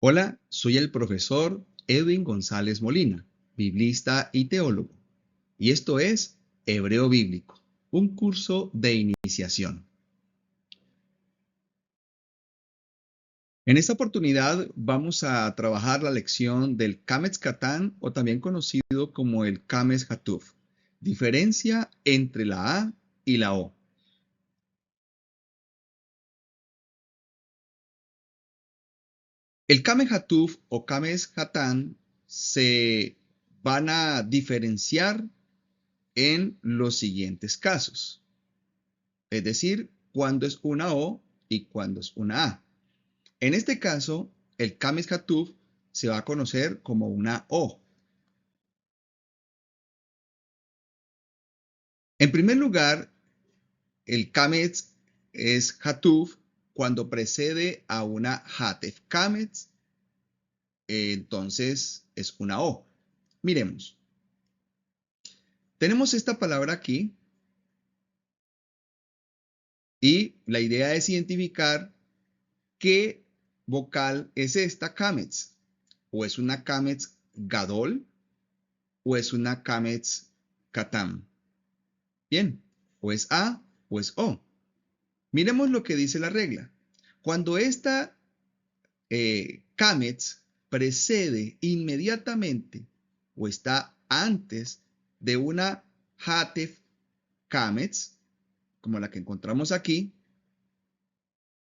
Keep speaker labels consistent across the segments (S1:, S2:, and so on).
S1: Hola, soy el profesor Edwin González Molina, biblista y teólogo, y esto es Hebreo Bíblico, un curso de iniciación. En esta oportunidad vamos a trabajar la lección del Kametz Katan o también conocido como el Kametz Hatuf, diferencia entre la A y la O. El Kametz Hatuf o Kametz Katan se van a diferenciar en los siguientes casos. Es decir, cuando es una O y cuando es una A. En este caso, el Kametz Hatuf se va a conocer como una O. En primer lugar, el Kametz es Hatuf cuando precede a una Hatef Kametz, entonces es una O. Miremos. Tenemos esta palabra aquí y la idea es identificar qué vocal es esta Kametz. O es una Kametz Gadol o es una Kametz Katam. Bien, o es A o es O. Miremos lo que dice la regla. Cuando esta Kametz precede inmediatamente o está antes de una Hatef Kametz, como la que encontramos aquí,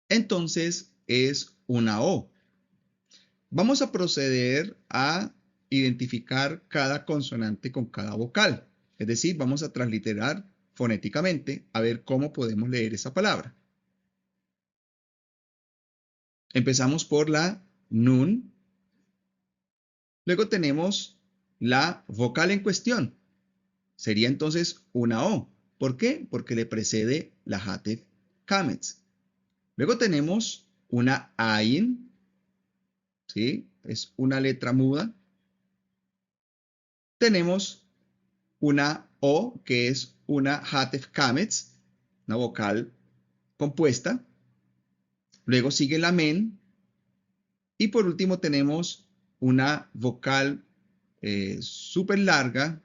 S1: entonces es una O. Vamos a proceder a identificar cada consonante con cada vocal. Es decir, vamos a transliterar fonéticamente a ver cómo podemos leer esa palabra. Empezamos por la Nun. Luego tenemos la vocal en cuestión. Sería entonces una O. ¿Por qué? Porque le precede la Hatef Kametz. Luego tenemos una Ayin. ¿Sí? Es una letra muda. Tenemos una O, que es una Hatef Kametz, una vocal compuesta. Luego sigue la Men. Y por último tenemos una vocal súper larga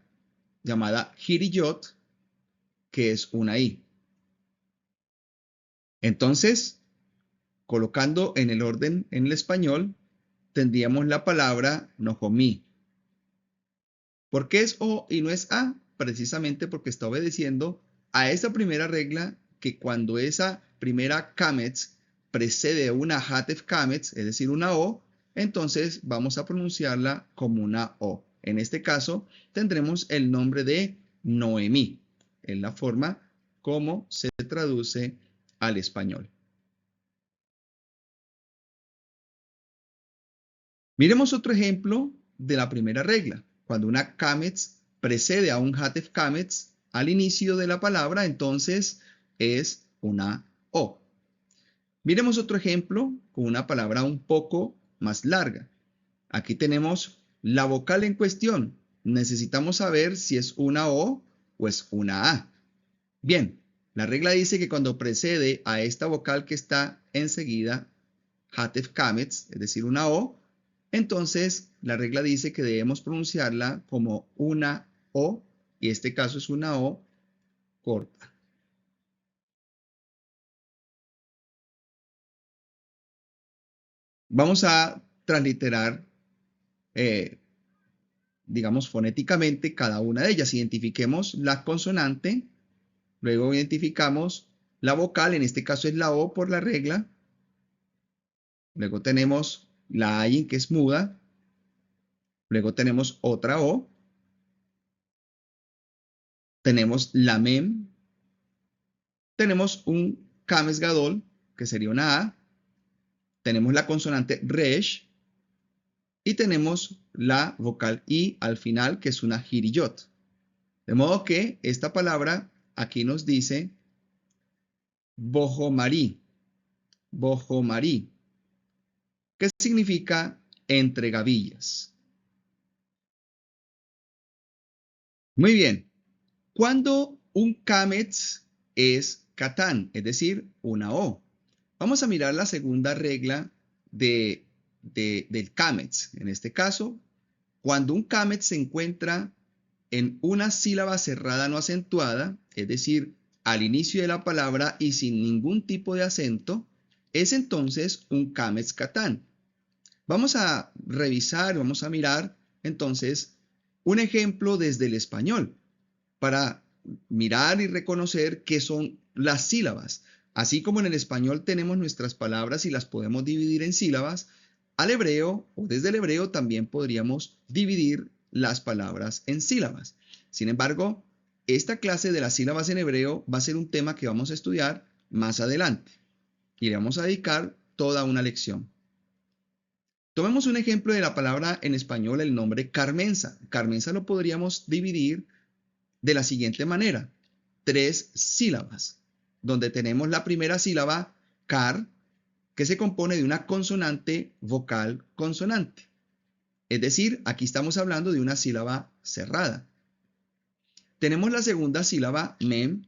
S1: llamada Hiriyot, que es una I. Entonces, colocando en el orden en el español, tendríamos la palabra Nojomi. ¿Por qué es O y no es A? Precisamente porque está obedeciendo a esa primera regla que cuando esa primera Kametz precede una Hatef Kametz, es decir, una O, entonces vamos a pronunciarla como una O. En este caso, tendremos el nombre de Noemí, en la forma como se traduce al español. Miremos otro ejemplo de la primera regla. Cuando una Kametz precede a un Hatef Kametz al inicio de la palabra, entonces es una O. Miremos otro ejemplo con una palabra un poco más larga. Aquí tenemos la vocal en cuestión. Necesitamos saber si es una O o es una A. Bien, la regla dice que cuando precede a esta vocal que está enseguida, Hatef Kametz, es decir, una O, entonces la regla dice que debemos pronunciarla como una O, y este caso es una O corta. Vamos a transliterar, digamos, fonéticamente cada una de ellas. Identifiquemos la consonante, luego identificamos la vocal, en este caso es la O por la regla. Luego tenemos la Ayin, que es muda. Luego tenemos otra O. Tenemos la Mem. Tenemos un Kames Gadol, que sería una A. Tenemos la consonante Resh. Y tenemos la vocal I al final, que es una Hiriyot. De modo que esta palabra aquí nos dice Bojomarí. Bojomarí. ¿Qué significa entre gavillas? Muy bien. Cuando un Kametz es Katán, es decir, una O. Vamos a mirar la segunda regla de del Cametz. En este caso, cuando un Cametz se encuentra en una sílaba cerrada no acentuada, es decir, al inicio de la palabra y sin ningún tipo de acento, es entonces un Cametz Catán. Vamos a revisar, vamos a mirar entonces un ejemplo desde el español para mirar y reconocer qué son las sílabas. Así como en el español tenemos nuestras palabras y las podemos dividir en sílabas, al hebreo o desde el hebreo también podríamos dividir las palabras en sílabas. Sin embargo, esta clase de las sílabas en hebreo va a ser un tema que vamos a estudiar más adelante y le vamos a dedicar toda una lección. Tomemos un ejemplo de la palabra en español, el nombre Carmenza. Carmenza lo podríamos dividir de la siguiente manera: 3 sílabas, donde tenemos la primera sílaba, car, que se compone de una consonante, vocal, consonante. Es decir, aquí estamos hablando de una sílaba cerrada. Tenemos la segunda sílaba, mem,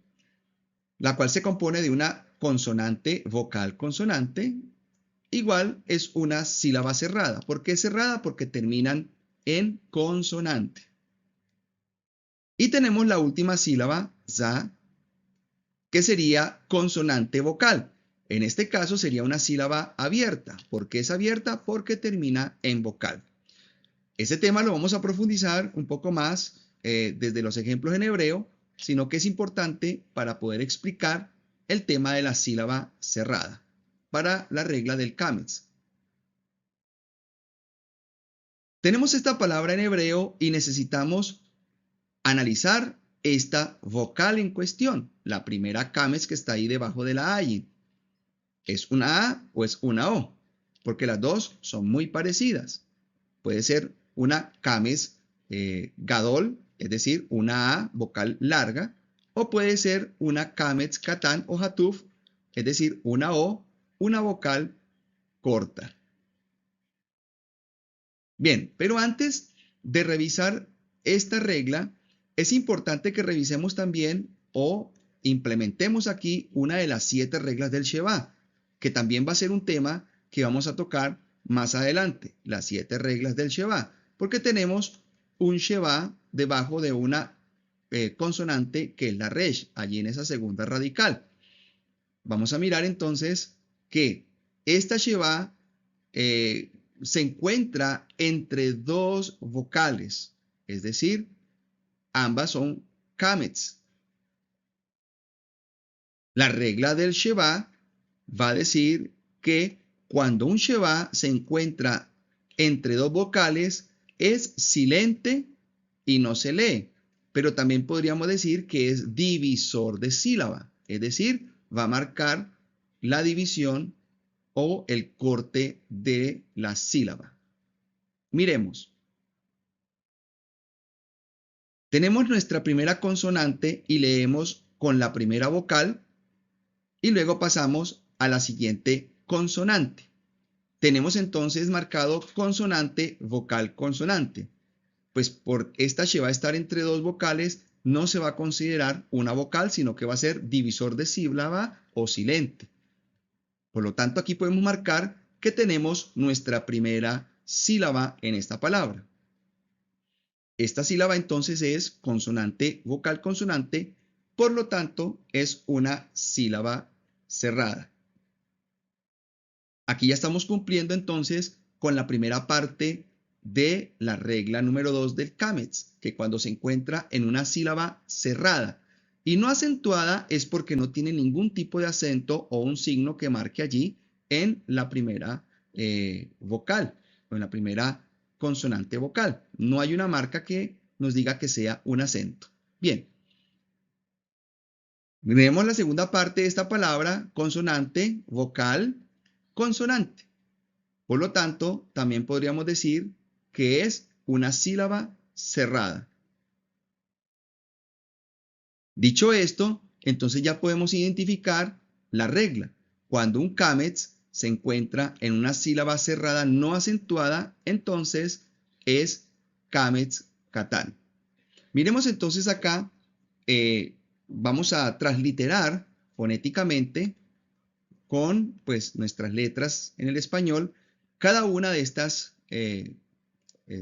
S1: la cual se compone de una consonante, vocal, consonante. Igual es una sílaba cerrada. ¿Por qué cerrada? Porque terminan en consonante. Y tenemos la última sílaba, za, que sería consonante vocal. En este caso sería una sílaba abierta. ¿Por qué es abierta? Porque termina en vocal. Ese tema lo vamos a profundizar un poco más desde los ejemplos en hebreo, sino que es importante para poder explicar el tema de la sílaba cerrada para la regla del Cametz. Tenemos esta palabra en hebreo y necesitamos analizar esta vocal en cuestión, la primera Cametz que está ahí debajo de la ayin. ¿Es una A o es una O? Porque las dos son muy parecidas. Puede ser una Cametz gadol, es decir, una A vocal larga, o puede ser una Cametz Catán o Hatuf, es decir, una O, una vocal corta. Bien, pero antes de revisar esta regla, es importante que revisemos también o implementemos aquí una de las 7 reglas del Sheva, que también va a ser un tema que vamos a tocar más adelante, las 7 reglas del Sheva, porque tenemos un Sheva debajo de una consonante que es la resh, allí en esa segunda radical. Vamos a mirar entonces que esta Sheva se encuentra entre 2 vocales, es decir, ambas son Cametz. La regla del Sheva va a decir que cuando un Sheva se encuentra entre 2 vocales es silente y no se lee, pero también podríamos decir que es divisor de sílaba, es decir, va a marcar la división o el corte de la sílaba. Miremos. Tenemos nuestra primera consonante y leemos con la primera vocal y luego pasamos a la siguiente consonante. Tenemos entonces marcado consonante, vocal, consonante. Pues por esta va a estar entre 2 vocales, no se va a considerar una vocal, sino que va a ser divisor de sílaba o silente. Por lo tanto, aquí podemos marcar que tenemos nuestra primera sílaba en esta palabra. Esta sílaba entonces es consonante, vocal, consonante, por lo tanto es una sílaba cerrada. Aquí ya estamos cumpliendo entonces con la primera parte de la regla número 2 del Cametz, que cuando se encuentra en una sílaba cerrada y no acentuada es porque no tiene ningún tipo de acento o un signo que marque allí en la primera vocal o en la primera consonante vocal. No hay una marca que nos diga que sea un acento. Bien. Vemos la segunda parte de esta palabra, consonante, vocal, consonante. Por lo tanto, también podríamos decir que es una sílaba cerrada. Dicho esto, entonces ya podemos identificar la regla. Cuando un Cametz se encuentra en una sílaba cerrada no acentuada, entonces es Cametz Catán. Miremos entonces acá, vamos a transliterar fonéticamente con pues nuestras letras en el español cada una de estas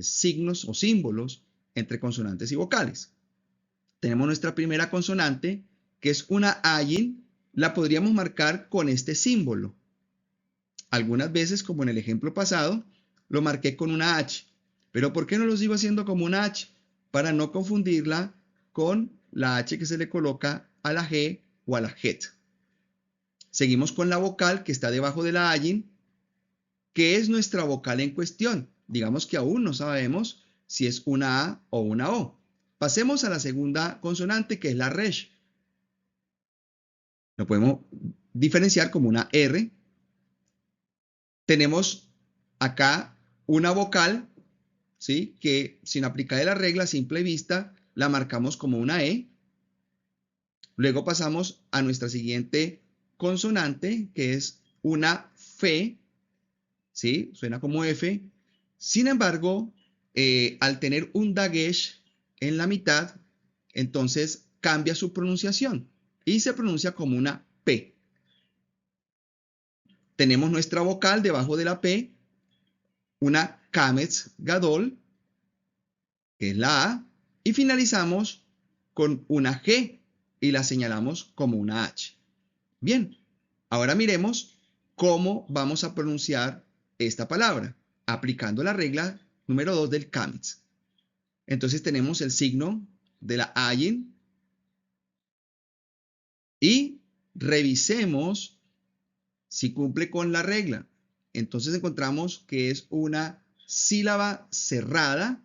S1: signos o símbolos entre consonantes y vocales. Tenemos nuestra primera consonante, que es una ayin, la podríamos marcar con este símbolo. Algunas veces, como en el ejemplo pasado, lo marqué con una H. Pero ¿por qué no lo sigo haciendo como una H? Para no confundirla con la H que se le coloca a la G o a la JET. Seguimos con la vocal que está debajo de la ayin, que es nuestra vocal en cuestión. Digamos que aún no sabemos si es una A o una O. Pasemos a la segunda consonante, que es la resh. Lo podemos diferenciar como una R. Tenemos acá una vocal, ¿sí?, que sin aplicar la regla a simple vista la marcamos como una E. Luego pasamos a nuestra siguiente consonante, que es una F, ¿sí? Suena como F. Sin embargo, al tener un dagesh en la mitad, entonces cambia su pronunciación y se pronuncia como una P. Tenemos nuestra vocal debajo de la P, una Kametz Gadol, que es la A, y finalizamos con una G y la señalamos como una H. Bien, ahora miremos cómo vamos a pronunciar esta palabra, aplicando la regla número 2 del Kametz. Entonces tenemos el signo de la ayin y revisemos si cumple con la regla. Entonces encontramos que es una sílaba cerrada,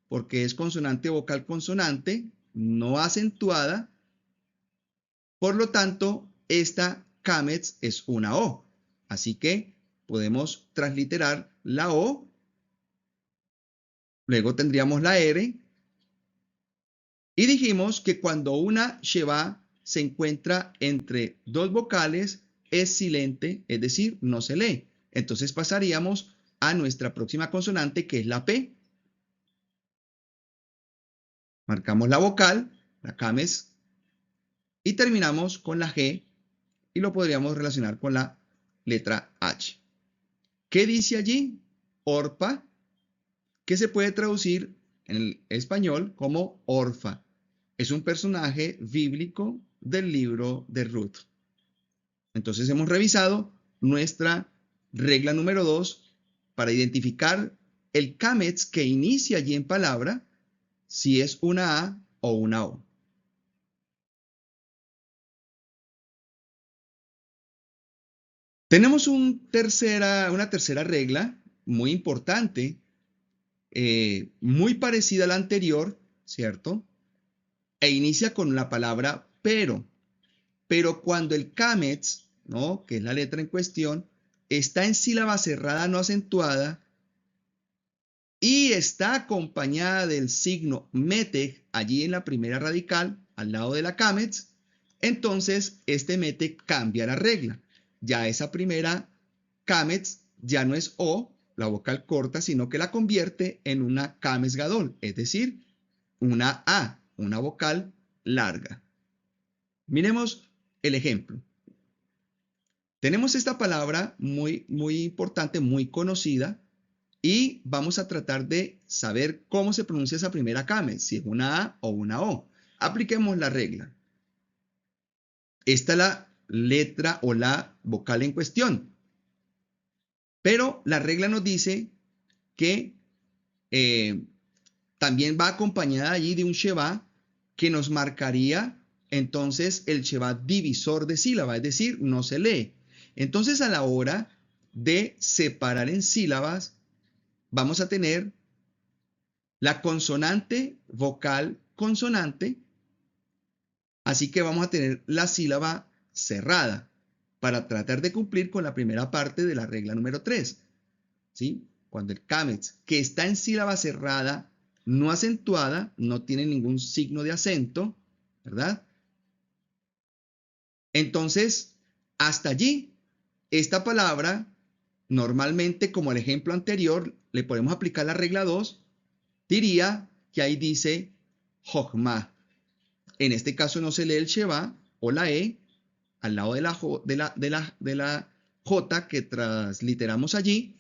S1: porque es consonante vocal consonante, no acentuada. Por lo tanto, esta Kametz es una O. Así que podemos transliterar la O. Luego tendríamos la R. Y dijimos que cuando una sheva se encuentra entre dos vocales, es silente, es decir, no se lee. Entonces pasaríamos a nuestra próxima consonante, que es la P. Marcamos la vocal, la Kametz, y terminamos con la G, y lo podríamos relacionar con la letra H. ¿Qué dice allí? Orpa, que se puede traducir en el español como Orfa. Es un personaje bíblico del libro de Ruth. Entonces hemos revisado nuestra regla número 2 para identificar el Kametz que inicia allí en palabra, si es una A o una O. Tenemos una tercera regla muy importante, muy parecida a la anterior, ¿cierto? E inicia con la palabra pero cuando el Kametz, ¿no?, que es la letra en cuestión, está en sílaba cerrada no acentuada y está acompañada del signo metej allí en la primera radical, al lado de la Kametz, entonces este metej cambia la regla. Ya esa primera Kametz ya no es O, la vocal corta, sino que la convierte en una Kametz Gadol, es decir, una A, una vocal larga. Miremos el ejemplo. Tenemos esta palabra muy importante, muy conocida, y vamos a tratar de saber cómo se pronuncia esa primera Kametz, si es una A o una O. Apliquemos la regla. Esta es la letra o la vocal en cuestión. Pero la regla nos dice que también va acompañada allí de un sheva que nos marcaría entonces el sheva divisor de sílaba, es decir, no se lee. Entonces a la hora de separar en sílabas, vamos a tener la consonante, vocal, consonante, así que vamos a tener la sílaba cerrada para tratar de cumplir con la primera parte de la regla número 3. ¿Sí? Cuando el Kametz, que está en sílaba cerrada, no acentuada, no tiene ningún signo de acento, ¿verdad? Entonces, hasta allí, esta palabra, normalmente, como el ejemplo anterior, le podemos aplicar la regla 2, diría que ahí dice Jochma. En este caso no se lee el Sheva o la E al lado de la J que transliteramos allí,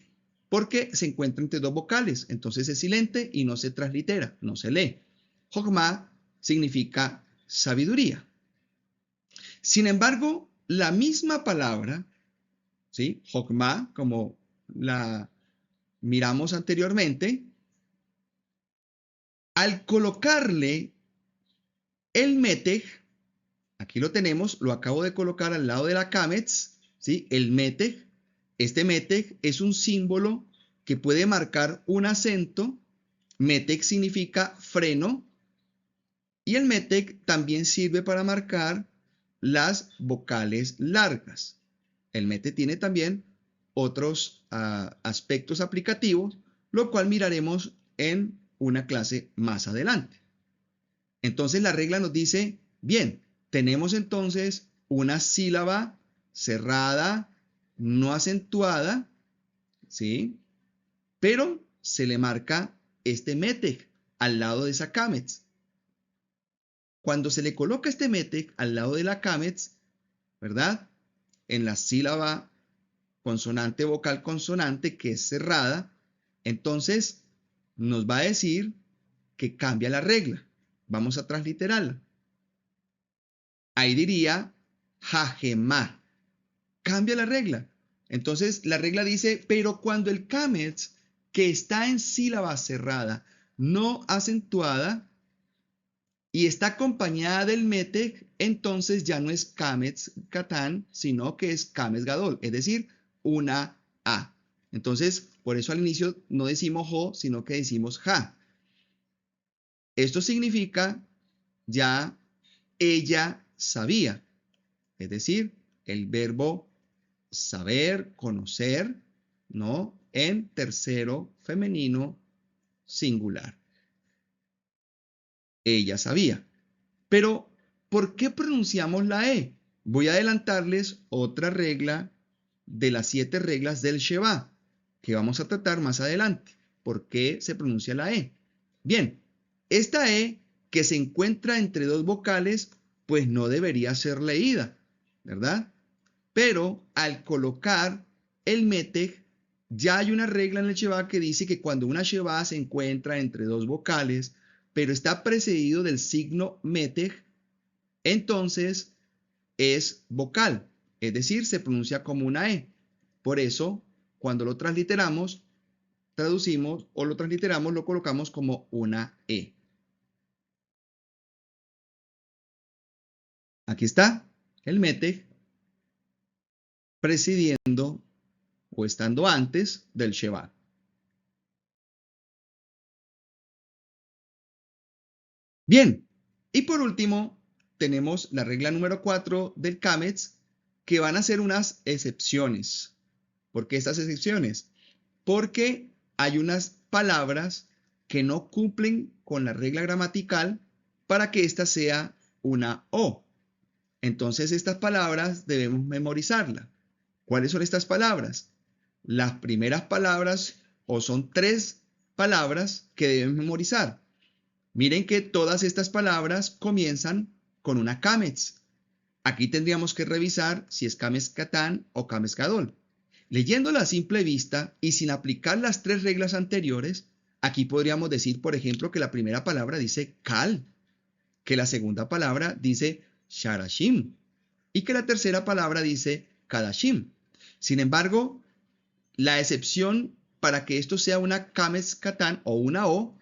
S1: porque se encuentra entre dos vocales, entonces es silente y no se translitera, no se lee. Jokma significa sabiduría. Sin embargo, la misma palabra, ¿sí? Jokma, como la miramos anteriormente, al colocarle el metej, aquí lo tenemos, lo acabo de colocar al lado de la kametz, ¿sí? El metej, este metej es un símbolo que puede marcar un acento. Metej significa freno y el metej también sirve para marcar las vocales largas. El metej tiene también otros aspectos aplicativos, lo cual miraremos en una clase más adelante. Entonces la regla nos dice, bien, tenemos entonces una sílaba cerrada, no acentuada, ¿sí? Pero se le marca este metej al lado de esa kametz. Cuando se le coloca este metej al lado de la kametz, ¿verdad? En la sílaba consonante, vocal, consonante, que es cerrada, entonces nos va a decir que cambia la regla. Vamos a transliterarla. Ahí diría jajemá. Cambia la regla. Entonces la regla dice, pero cuando el kametz que está en sílaba cerrada, no acentuada, y está acompañada del metej, entonces ya no es kametz katán, sino que es kametz gadol, es decir, una A. Entonces, por eso al inicio no decimos jo, sino que decimos ja. Esto significa ya ella sabía, es decir, el verbo saber, conocer, ¿no? En tercero femenino singular. Ella sabía. Pero, ¿por qué pronunciamos la E? Voy a adelantarles otra regla de las 7 reglas del Sheba, que vamos a tratar más adelante. ¿Por qué se pronuncia la E? Bien, esta E que se encuentra entre dos vocales, pues no debería ser leída, ¿verdad? Pero al colocar el metej, ya hay una regla en el Sheba que dice que cuando una Sheba se encuentra entre dos vocales, pero está precedido del signo metej, entonces es vocal, es decir, se pronuncia como una E. Por eso, cuando lo transliteramos, traducimos o lo transliteramos, lo colocamos como una E. Aquí está el metej presidiendo o estando antes del Sheba. Bien, y por último, tenemos la regla número 4 del kametz, que van a ser unas excepciones. ¿Por qué estas excepciones? Porque hay unas palabras que no cumplen con la regla gramatical para que esta sea una O. Entonces estas palabras debemos memorizarlas. ¿Cuáles son estas palabras? Las primeras palabras, o son 3 palabras que debemos memorizar. Miren que todas estas palabras comienzan con una kametz. Aquí tendríamos que revisar si es kametz katán o kametz gadol. Leyéndola a simple vista y sin aplicar las 3 reglas anteriores, aquí podríamos decir, por ejemplo, que la primera palabra dice kal, que la segunda palabra dice sharashim y que la tercera palabra dice kadashim. Sin embargo, la excepción para que esto sea una kametz katán o una O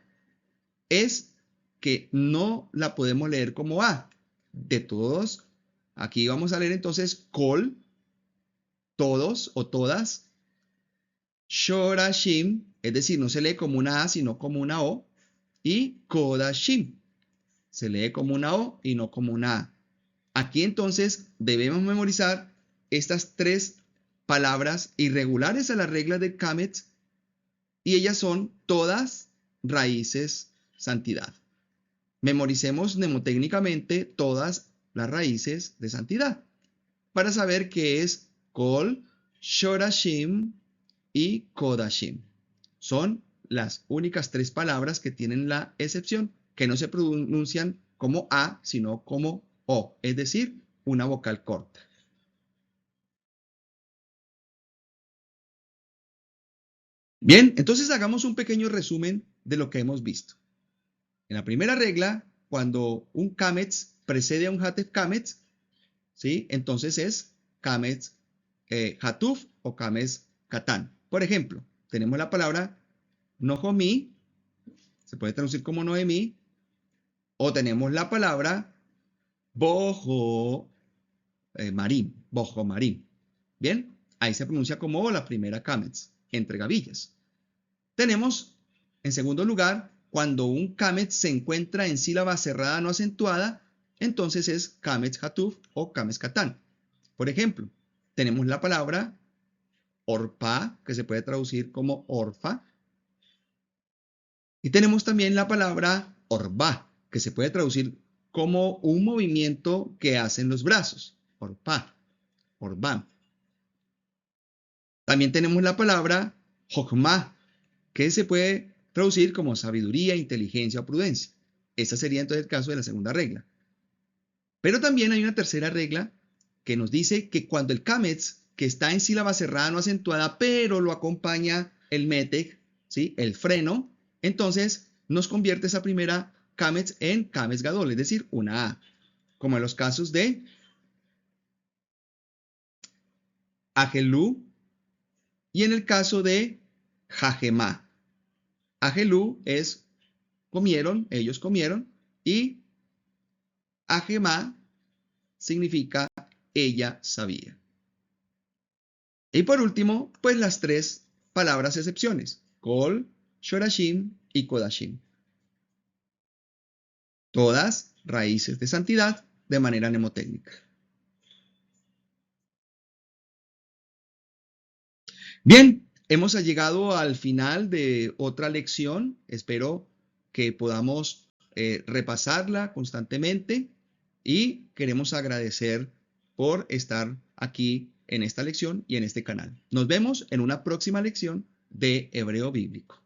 S1: es que no la podemos leer como A. De todos, aquí vamos a leer entonces kol, todos o todas, shorashim, es decir, no se lee como una A, sino como una O, y kodashim, se lee como una O y no como una A. Aquí entonces debemos memorizar estas 3 palabras irregulares a las reglas de kametz y ellas son todas raíces santidad. Memoricemos mnemotécnicamente todas las raíces de santidad para saber qué es kol, shorashim y kodashim. Son las únicas 3 palabras que tienen la excepción, que no se pronuncian como A, sino como O, es decir, una vocal corta. Bien, entonces hagamos un pequeño resumen de lo que hemos visto. En la primera regla, cuando un kametz precede a un hatef kametz, ¿sí? Entonces es kametz hatuf o kametz katan. Por ejemplo, tenemos la palabra nohomi, se puede traducir como Noemí, o tenemos la palabra bojo marim, bojo marim. Bien, ahí se pronuncia como la primera kametz, entre gavillas. Tenemos, en segundo lugar, cuando un kametz se encuentra en sílaba cerrada no acentuada, entonces es kametz hatuf o kametz katan. Por ejemplo, tenemos la palabra orpa, que se puede traducir como orfa, y tenemos también la palabra orba, que se puede traducir como un movimiento que hacen los brazos, orpa, orbam. También tenemos la palabra jokma, que se puede traducir como sabiduría, inteligencia o prudencia. Ese sería entonces el caso de la segunda regla. Pero también hay una tercera regla que nos dice que cuando el kametz, que está en sílaba cerrada no acentuada, pero lo acompaña el metec, ¿sí? El freno, entonces nos convierte esa primera kametz en kametz gadol, es decir, una A, como en los casos de agelú y en el caso de jajemá. Agelú es comieron, ellos comieron, y ajemá significa ella sabía. Y por último, pues las tres palabras excepciones, kol, shorashim y kodashim. Todas raíces de santidad de manera mnemotécnica. Bien, hemos llegado al final de otra lección. Espero que podamos repasarla constantemente y queremos agradecer por estar aquí en esta lección y en este canal. Nos vemos en una próxima lección de Hebreo Bíblico.